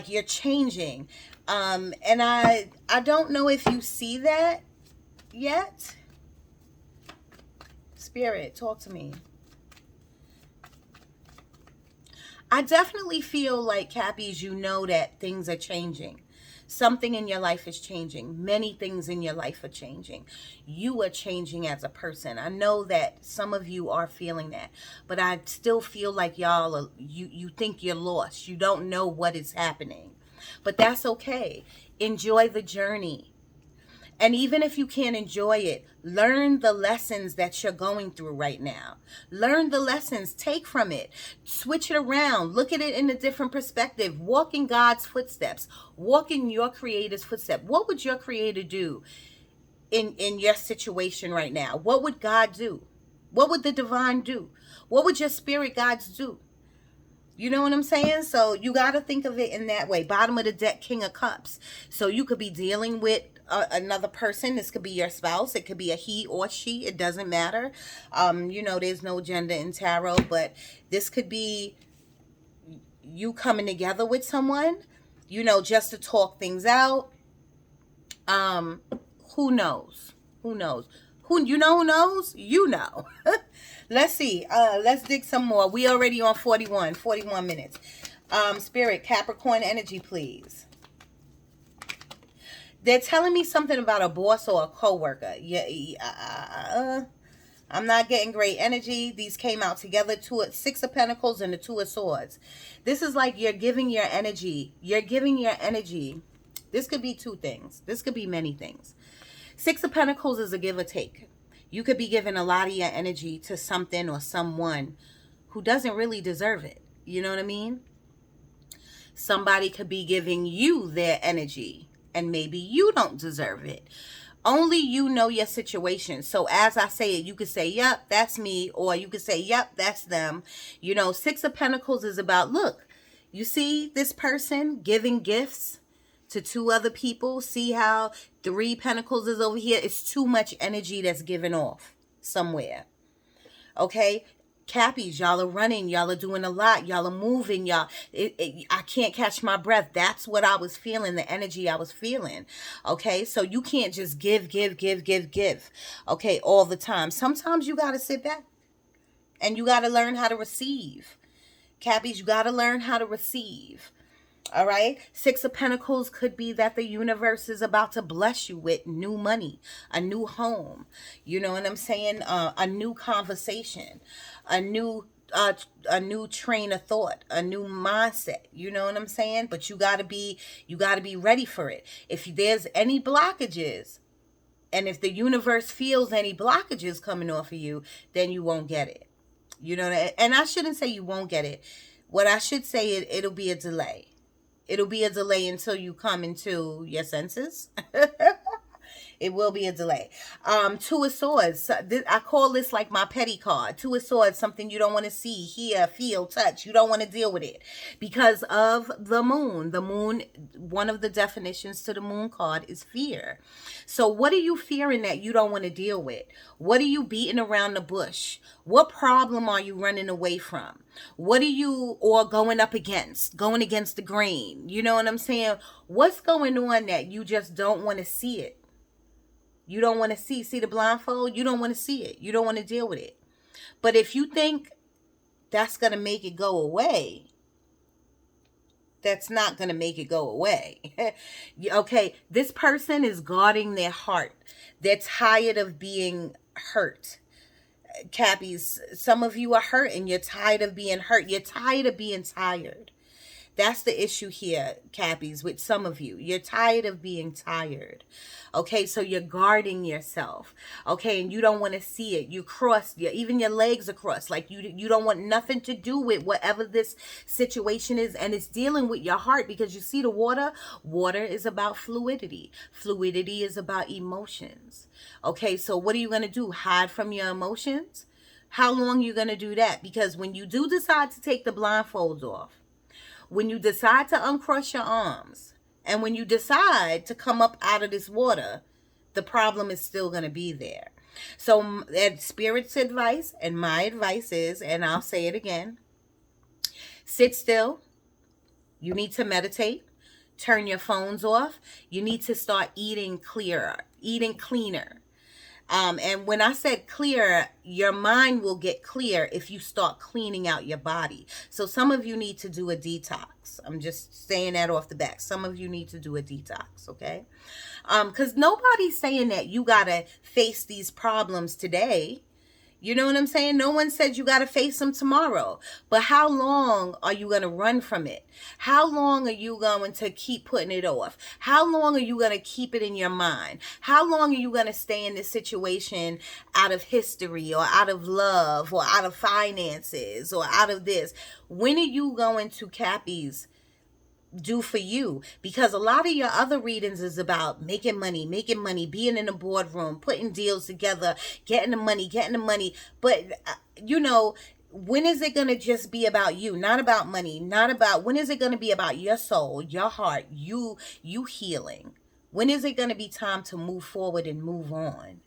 you're changing. And I don't know if you see that yet. Spirit, talk to me. I definitely feel like, Cappies, you know that things are changing. Something in your life is changing. Many things in your life are changing. You are changing as a person. I know that some of you are feeling that, but I still feel like y'all are, you think you're lost. You don't know what is happening. But that's okay. Enjoy the journey. And even if you can't enjoy it, learn the lessons that you're going through right now. Learn the lessons, take from it, switch it around, look at it in a different perspective, walk in God's footsteps, walk in your creator's footsteps. What would your creator do in your situation right now? What would God do? What would the divine do? What would your spirit guides do? You know what I'm saying? So you got to think of it in that way. Bottom of the deck, King of Cups. So you could be dealing with another person. This could be your spouse. It could be a he or she. It doesn't matter. You know, there's no gender in tarot, but this could be you coming together with someone, you know, just to talk things out. Who knows? Who knows? Who knows? You know. Let's see. Let's dig some more. We already on 41 minutes. Spirit, Capricorn energy, please. They're telling me something about a boss or a co-worker. Yeah, I'm not getting great energy. These came out together. Six of Pentacles and the Two of Swords. This is like you're giving your energy. You're giving your energy. This could be two things. This could be many things. Six of Pentacles is a give or take. You could be giving a lot of your energy to something or someone who doesn't really deserve it. You know what I mean? Somebody could be giving you their energy and maybe you don't deserve it. Only you know your situation. So as I say it, you could say, yep, that's me. Or you could say, yep, that's them. You know, Six of Pentacles is about, look, you see this person giving gifts to two other people. See how Three Pentacles is over here? It's too much energy that's given off somewhere. Okay? Cappies, y'all are running. Y'all are doing a lot. Y'all are moving. Y'all, I can't catch my breath. That's what I was feeling, the energy I was feeling. Okay? So you can't just give. Okay? All the time. Sometimes you got to sit back and you got to learn how to receive. Cappies, you got to learn how to receive. All right. Six of Pentacles could be that the universe is about to bless you with new money, a new home. You know what I'm saying? A new conversation, a new train of thought, a new mindset. You know what I'm saying? But you gotta be ready for it. If there's any blockages, and if the universe feels any blockages coming off of you, then you won't get it. You know, and I shouldn't say you won't get it. What I should say is it'll be a delay. It'll be a delay until you come into your senses. It will be a delay. Two of Swords. I call this like my petty card. Two of Swords, something you don't want to see, hear, feel, touch. You don't want to deal with it because of the moon. The moon, one of the definitions to the moon card is fear. So what are you fearing that you don't want to deal with? What are you beating around the bush? What problem are you running away from? What are you or going up against? Going against the grain? You know what I'm saying? What's going on that you just don't want to see it? You don't want to see the blindfold. You don't want to see it. You don't want to deal with it. But if you think that's going to make it go away, that's not going to make it go away. Okay, this person is guarding their heart. They're tired of being hurt. Cappies, some of you are hurt and you're tired of being hurt. You're tired of being tired. That's the issue here, Cappies, with some of you. You're tired of being tired. Okay, so you're guarding yourself. Okay, and you don't want to see it. You cross, even your legs are crossed. Like you don't want nothing to do with whatever this situation is. And it's dealing with your heart because you see the water. Water is about fluidity. Fluidity is about emotions. Okay, so what are you going to do? Hide from your emotions? How long are you going to do that? Because when you do decide to take the blindfolds off, when you decide to uncross your arms, and when you decide to come up out of this water, the problem is still going to be there. So Spirit's advice and my advice is, and I'll say it again, sit still. You need to meditate. Turn your phones off. You need to start eating clearer, eating cleaner. And when I said clear, your mind will get clear if you start cleaning out your body. So some of you need to do a detox. I'm just saying that off the bat. Some of you need to do a detox, okay? Because nobody's saying that you got to face these problems today. You know what I'm saying? No one said you got to face them tomorrow. But how long are you going to run from it? How long are you going to keep putting it off? How long are you going to keep it in your mind? How long are you going to stay in this situation out of history or out of love or out of finances or out of this? When are you going to Cappy's do for you? Because a lot of your other readings is about making money, being in the boardroom, putting deals together, getting the money. But, when is it going to just be about you? Not about money, not about, when is it going to be about your soul, your heart, you healing? When is it going to be time to move forward and move on?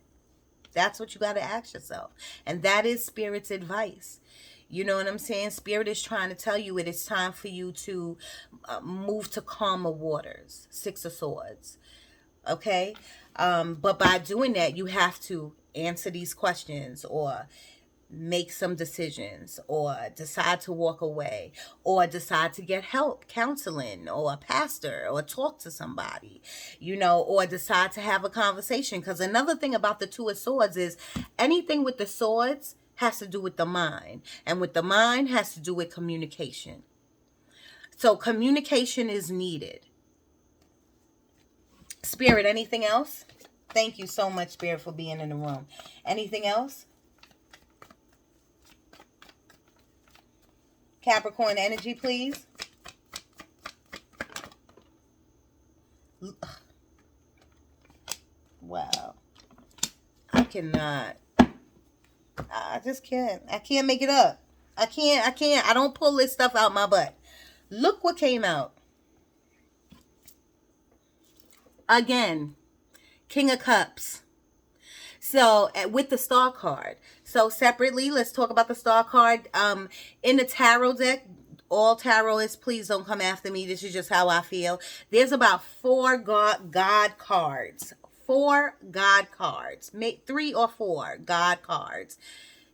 That's what you got to ask yourself. And that is Spirit's advice. You know what I'm saying? Spirit is trying to tell you it is time for you to move to calmer waters. Six of Swords. Okay? But by doing that, you have to answer these questions or make some decisions or decide to walk away or decide to get help, counseling or a pastor or talk to somebody, or decide to have a conversation. Because another thing about the Two of Swords is anything with the swords has to do with the mind, and with the mind has to do with communication. So communication is needed. Spirit, anything else? Thank you so much, Spirit, for being in the room. Anything else? Capricorn Energy, please. Wow. I cannot. I just can't. I can't make it up. I can't. I don't pull this stuff out my butt. Look what came out. Again, King of Cups. So with the Star card. So separately, let's talk about the Star card. In the tarot deck, all tarot is, please don't come after me. This is just how I feel. There's about 4 God cards. 4 God cards. Make 3 or 4 God cards.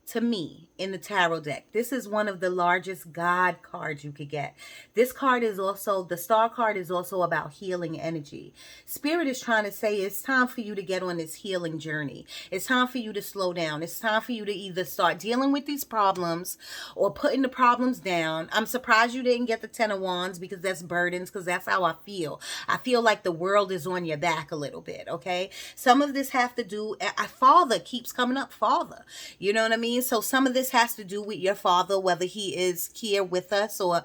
To me, in the tarot deck, this is one of the largest God cards you could get. This card is also, the Star card is also about healing energy. Spirit is trying to say it's time for you to get on this healing journey. It's time for you to slow down. It's time for you to either start dealing with these problems or putting the problems down. I'm surprised you didn't get the 10 of Wands, because that's burdens, because that's how I feel. I feel like the world is on your back a little bit, okay? Some of this have to do, father keeps coming up, father. You know what I mean? So some of this has to do with your father, whether he is here with us or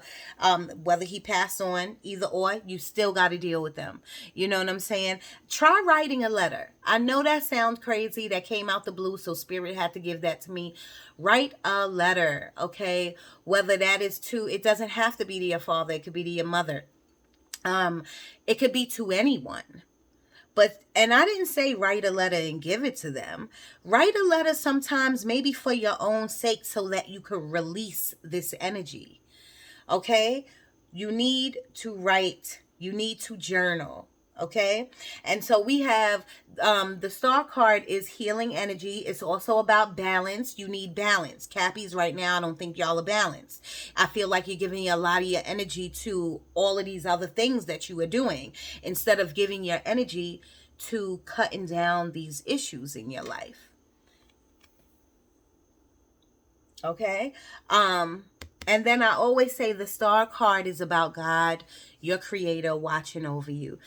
whether he passed on, either or, you still got to deal with them. You know what I'm saying? Try writing a letter. I know that sounds crazy. That came out the blue, so Spirit had to give that to me. Write a letter, okay? Whether that is to, it doesn't have to be to your father. It could be to your mother. It could be to anyone. And I didn't say write a letter and give it to them. Write a letter sometimes maybe for your own sake so that you could release this energy. Okay? You need to write. You need to journal. Okay? And so we have the Star card is healing energy. It's also about balance. You need balance. Cappies, right now, I don't think y'all are balanced. I feel like you're giving a lot of your energy to all of these other things that you are doing instead of giving your energy to cutting down these issues in your life. Okay? And then I always say the Star card is about God, your creator, watching over you.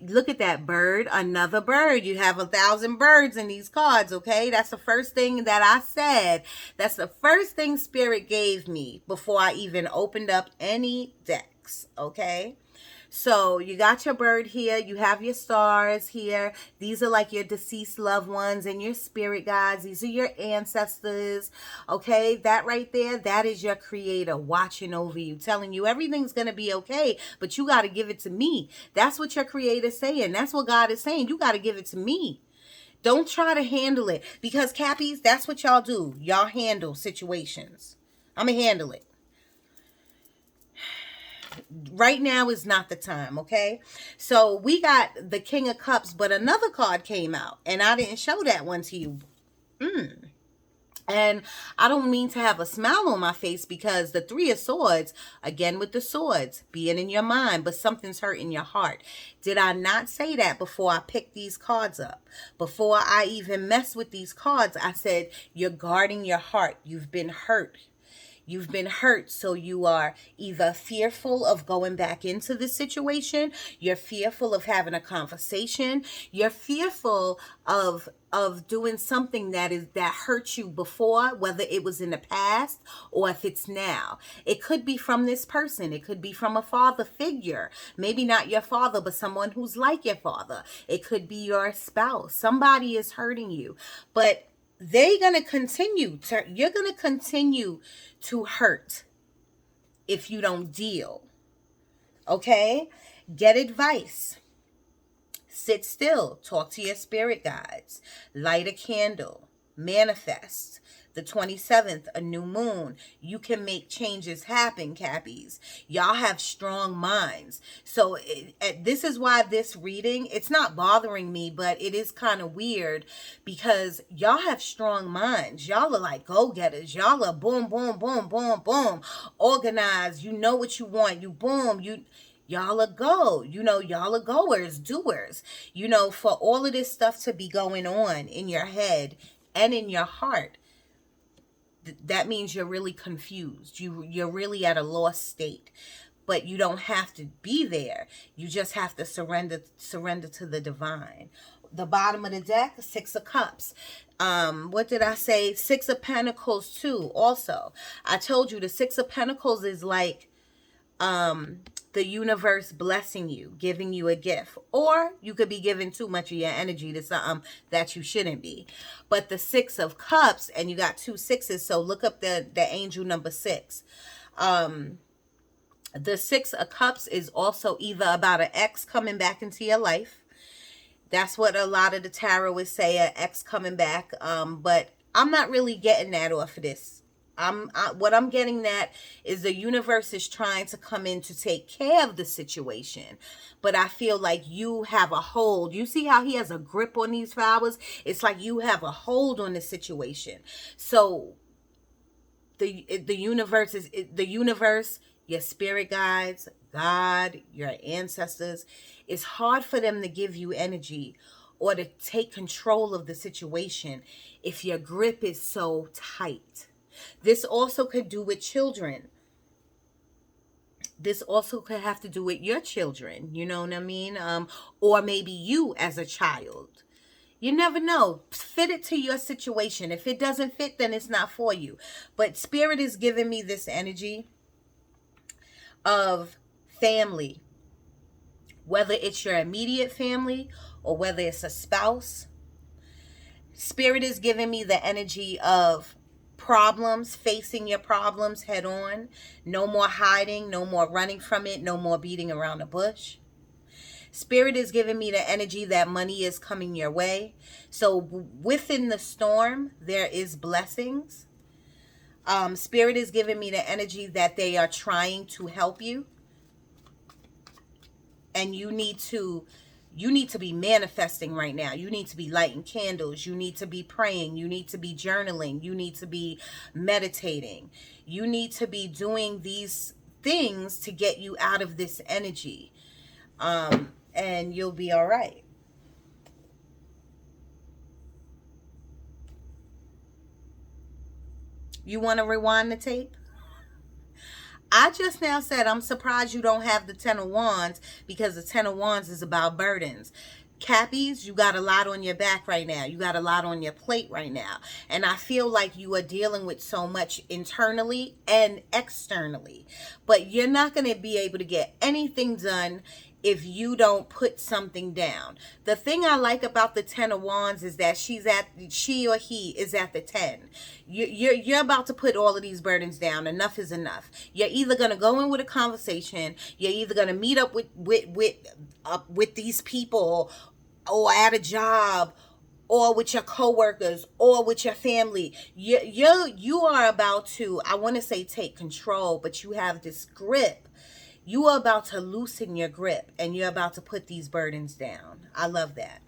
Look at that bird, another bird. You have 1,000 birds in these cards, okay? That's the first thing that I said. That's the first thing Spirit gave me before I even opened up any decks, okay? So you got your bird here. You have your stars here. These are like your deceased loved ones and your spirit guides. These are your ancestors. Okay, that right there, that is your creator watching over you, telling you everything's going to be okay, but you got to give it to me. That's what your creator's saying. That's what God is saying. You got to give it to me. Don't try to handle it, because Cappies, that's what y'all do. Y'all handle situations. I'm going to handle it. Right now is not the time, okay? So we got the King of Cups, but another card came out, and I didn't show that one to you. And I don't mean to have a smile on my face, because the Three of Swords, again with the swords, being in your mind, but something's hurting your heart. Did I not say that before I picked these cards up? Before I even mess with these cards, I said, you're guarding your heart. You've been hurt. You've been hurt, so you are either fearful of going back into this situation, you're fearful of having a conversation, you're fearful of doing something that hurt you before, whether it was in the past or if it's now. It could be from this person. It could be from a father figure. Maybe not your father, but someone who's like your father. It could be your spouse. Somebody is hurting you, but you're going to continue to hurt if you don't deal. Okay? Get advice. Sit still. Talk to your spirit guides. Light a candle. Manifest. The 27th, a new moon. You can make changes happen, Cappies. Y'all have strong minds. So this is why this reading, it's not bothering me, but it is kind of weird, because y'all have strong minds. Y'all are like go-getters. Y'all are boom, boom, boom, boom, boom. Organized. You know what you want. You boom. Y'all are y'all are goers, doers. For all of this stuff to be going on in your head and in your heart, that means you're really confused. You're really at a lost state. But you don't have to be there. You just have to surrender to the divine. The bottom of the deck, Six of Cups. What did I say? Six of Pentacles too. Also, I told you the Six of Pentacles is like the universe blessing you, giving you a gift. Or you could be giving too much of your energy to something that you shouldn't be. But the Six of Cups, and you got two sixes, so look up the angel number 6. The Six of Cups is also either about an ex coming back into your life. That's what a lot of the tarot would say, an ex coming back. But I'm not really getting that off of this. What I'm getting that is the universe is trying to come in to take care of the situation, but I feel like you have a hold. You see how he has a grip on these flowers? It's like you have a hold on the situation. So the universe, your spirit guides, God, your ancestors, it's hard for them to give you energy or to take control of the situation if your grip is so tight. This also could do with children. This also could have to do with your children. You know what I mean? Or maybe you as a child. You never know. Fit it to your situation. If it doesn't fit, then it's not for you. But Spirit is giving me this energy of family. Whether it's your immediate family or whether it's a spouse. Spirit is giving me the energy of problems, facing your problems head on. No more hiding, no more running from it, no more beating around the bush. Spirit is giving me the energy that money is coming your way. So within the storm, there is blessings. Spirit is giving me the energy that they are trying to help you. And you need to be manifesting right now. You need to be lighting candles. You need to be praying. You need to be journaling. You need to be meditating. You need to be doing these things to get you out of this energy. And you'll be all right. You want to rewind the tape? I just now said I'm surprised you don't have the Ten of Wands, because the Ten of Wands is about burdens. Cappies, you got a lot on your back right now. You got a lot on your plate right now. And I feel like you are dealing with so much internally and externally. But you're not going to be able to get anything done if you don't put something down. The thing I like about the Ten of Wands is that she or he is at the 10. You're about to put all of these burdens down. Enough is enough. You're either going to go in with a conversation, you're either going to meet up with these people, or at a job, or with your coworkers, or with your family. You are about to, I want to say take control, but you have this grip. You are about to loosen your grip and you're about to put these burdens down. I love that.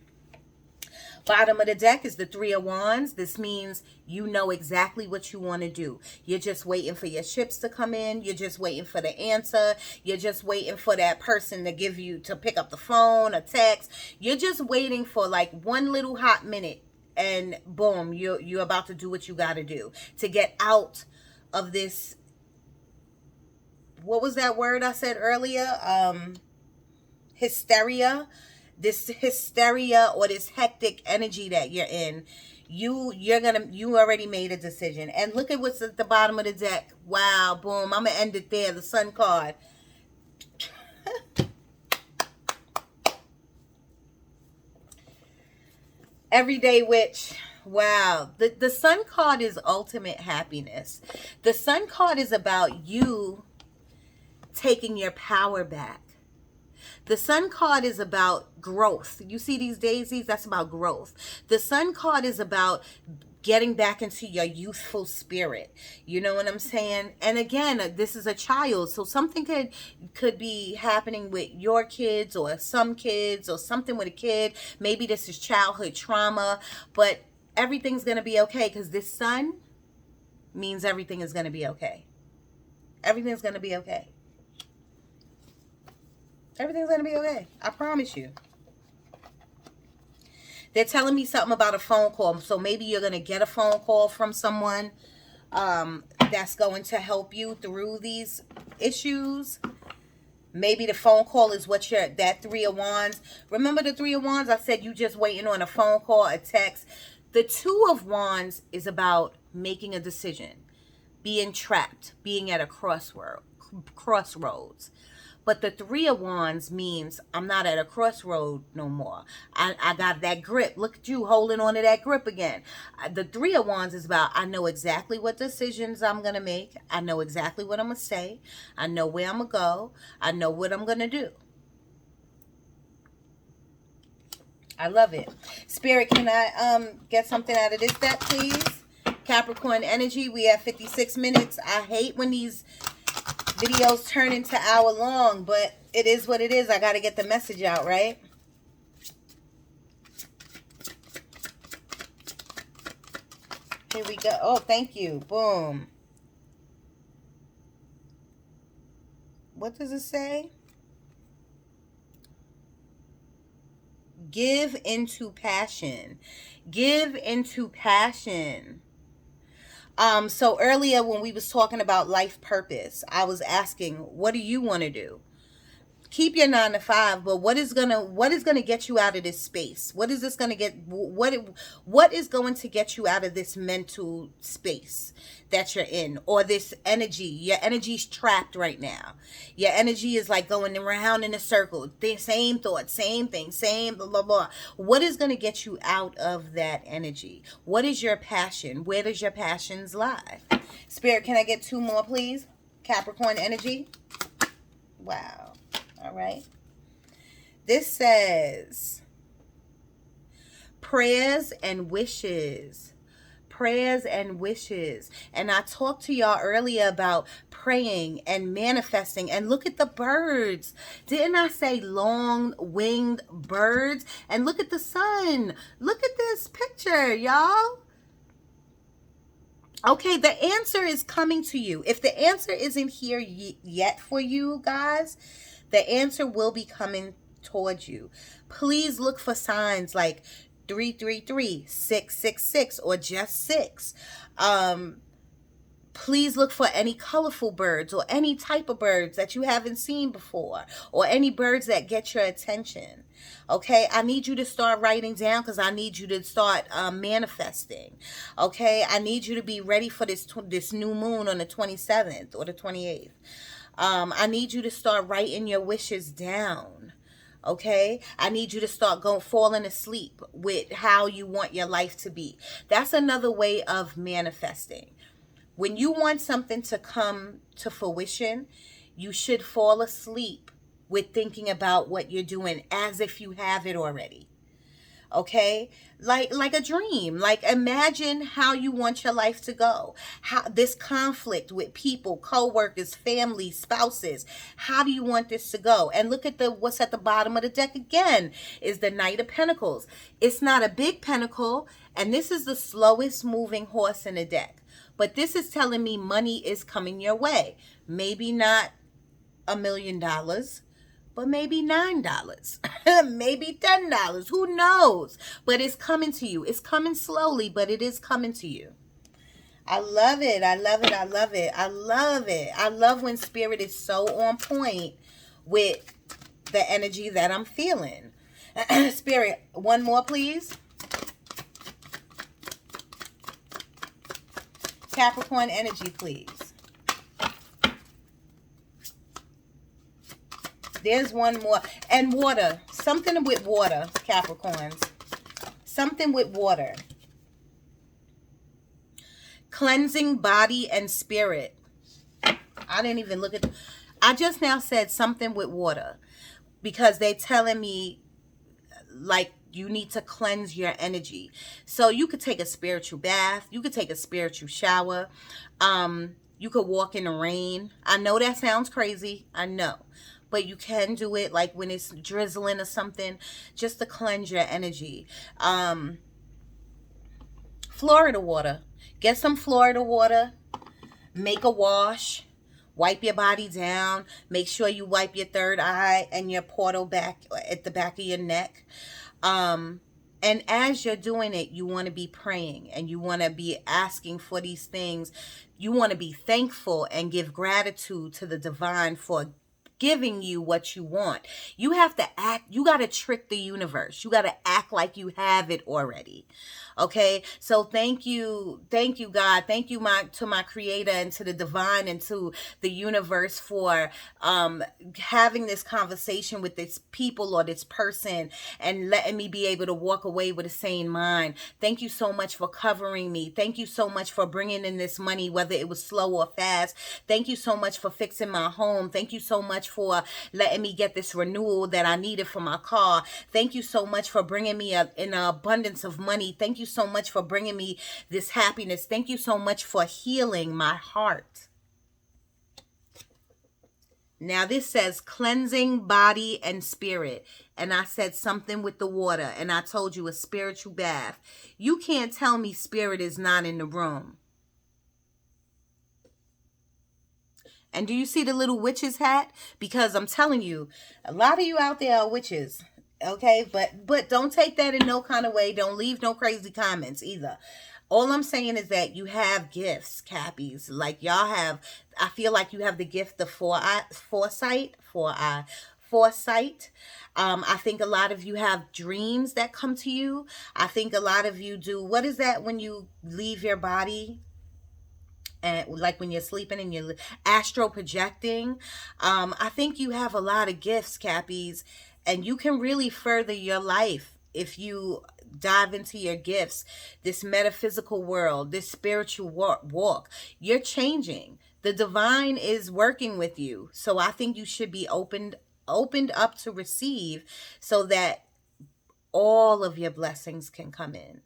Bottom of the deck is the Three of Wands. This means you know exactly what you want to do. You're just waiting for your ships to come in. You're just waiting for the answer. You're just waiting for that person to pick up the phone, a text. You're just waiting for like one little hot minute, and boom, you're about to do what you got to do to get out of this. What was that word I said earlier? Hysteria. This hysteria or this hectic energy that you're in. You already made a decision. And look at what's at the bottom of the deck. Wow, boom. I'm gonna end it there. The Sun card. Everyday Witch. Wow. The Sun card is ultimate happiness. The Sun card is about you taking your power back. The Sun card is about growth. You see these daisies? That's about growth. The Sun card is about getting back into your youthful spirit. You know what I'm saying? And again, this is a child. So something could be happening with your kids or some kids or something with a kid. Maybe this is childhood trauma. But everything's going to be okay because this Sun means everything is going to be okay. Everything's going to be okay. Everything's going to be okay. I promise you. They're telling me something about a phone call. So maybe you're going to get a phone call from someone that's going to help you through these issues. Maybe the phone call is that Three of Wands. Remember the Three of Wands? I said you just waiting on a phone call, a text. The Two of Wands is about making a decision. Being trapped. Being at a crossroads. But the Three of Wands means I'm not at a crossroad no more. I got that grip. Look at you holding on to that grip again. The Three of Wands is about I know exactly what decisions I'm going to make. I know exactly what I'm going to say. I know where I'm going to go. I know what I'm going to do. I love it. Spirit, can I get something out of this deck, please? Capricorn Energy, we have 56 minutes. I hate when these videos turn into hour long, but it is what it is. I got to get the message out, right? Here we go. Oh, thank you. Boom. What does it say? Give into passion. Give into passion. So earlier when we was talking about life purpose, I was asking, what do you want to do? Keep your 9 to 5, but what is gonna get you out of this space? What is this gonna get? What is going to get you out of this mental space that you're in, or this energy? Your energy's trapped right now. Your energy is like going around in a circle. The same thought, same thing, same blah blah blah. What is gonna get you out of that energy? What is your passion? Where does your passions lie? Spirit, can I get 2 more, please? Capricorn Energy. Wow. All right. This says prayers and wishes. Prayers and wishes. And I talked to y'all earlier about praying and manifesting. And look at the birds. Didn't I say long-winged birds? And look at the sun. Look at this picture, y'all. Okay, the answer is coming to you. If the answer isn't here yet for you guys, the answer will be coming towards you. Please look for signs like 333, 666, or just 6. Please look for any colorful birds or any type of birds that you haven't seen before, or any birds that get your attention. Okay, I need you to start writing down because I need you to start manifesting. Okay, I need you to be ready for this new moon on the 27th or the 28th. I need you to start writing your wishes down. Okay, I need you to start falling asleep with how you want your life to be. That's another way of manifesting. When you want something to come to fruition, you should fall asleep with thinking about what you're doing as if you have it already. Okay, like a dream. Like, imagine how you want your life to go, how this conflict with people, co-workers, family, spouses, how do you want this to go? And look at the what's at the bottom of the deck again is the Knight of Pentacles. It's not a big pentacle, and this is the slowest moving horse in the deck, but this is telling me money is coming your way. Maybe not $1 million, but maybe $9, maybe $10. Who knows? But it's coming to you. It's coming slowly, but it is coming to you. I love it. I love it. I love it. I love it. I love when spirit is so on point with the energy that I'm feeling. Spirit, one more, please. Capricorn Energy, please. There's one more. And water. Something with water, Capricorns. Something with water. Cleansing body and spirit. I didn't even look at... I just now said something with water. Because they're telling me, like, you need to cleanse your energy. So you could take a spiritual bath. You could take a spiritual shower. You could walk in the rain. I know that sounds crazy. I know. But you can do it like when it's drizzling or something, just to cleanse your energy. Florida water. Get some Florida water. Make a wash. Wipe your body down. Make sure you wipe your third eye and your portal back at the back of your neck. And as you're doing it, you want to be praying and you want to be asking for these things. You want to be thankful and give gratitude to the divine for giving you what you want. You have to act, you got to trick the universe. You got to act like you have it already. Okay, so thank you, God. Thank you to my creator and to the divine and to the universe for having this conversation with this people or this person and letting me be able to walk away with a sane mind. Thank you so much for covering me. Thank you so much for bringing in this money, whether it was slow or fast. Thank you so much for fixing my home. Thank you so much for letting me get this renewal that I needed for my car. Thank you so much for bringing me an abundance of money. Thank you so much for bringing me this happiness. Thank you so much for healing my heart. Now this says cleansing body and spirit. And I said something with the water. And I told you a spiritual bath. You can't tell me spirit is not in the room. And do you see the little witch's hat? Because I'm telling you, a lot of you out there are witches. Okay, but don't take that in no kind of way. Don't leave no crazy comments either. All I'm saying is that you have gifts, Cappies. Like y'all have, I feel like you have the gift of foresight. I think a lot of you have dreams that come to you. I think a lot of you do. What is that when you leave your body? And like when you're sleeping and you're astral projecting. I think you have a lot of gifts, Cappies. And you can really further your life if you dive into your gifts, this metaphysical world, this spiritual walk. You're changing. The divine is working with you. So I think you should be opened up to receive so that all of your blessings can come in.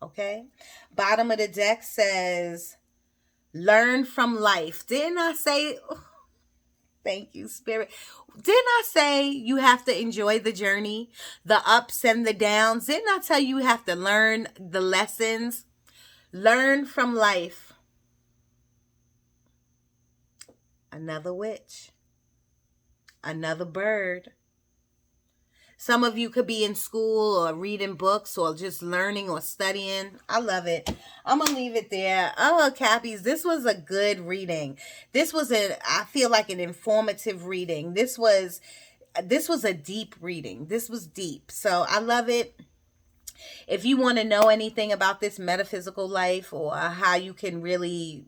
Okay? Bottom of the deck says, learn from life. Didn't I say... Thank you, Spirit. Didn't I say you have to enjoy the journey, the ups and the downs? Didn't I tell you have to learn the lessons? Learn from life. Another witch. Another bird. Some of you could be in school or reading books or just learning or studying. I love it. I'm going to leave it there. Oh, Cappies, this was a good reading. I feel like an informative reading. This was a deep reading. This was deep. So I love it. If you want to know anything about this metaphysical life or how you can really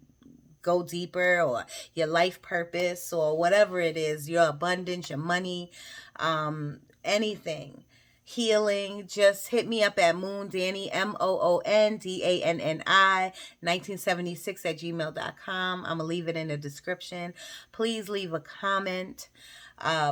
go deeper or your life purpose or whatever it is, your abundance, your money, anything, healing, just hit me up at Moon Danni, MOONDANNI 1976 at gmail.com. I'm gonna leave it in the description. Please leave a comment,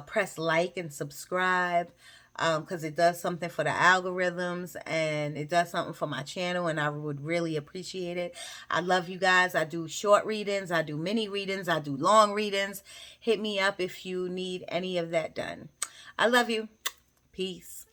press like and subscribe. because it does something for the algorithms and it does something for my channel, and I would really appreciate it. I love you guys. I do short readings, I do mini readings, I do long readings. Hit me up if you need any of that done. I love you. Peace.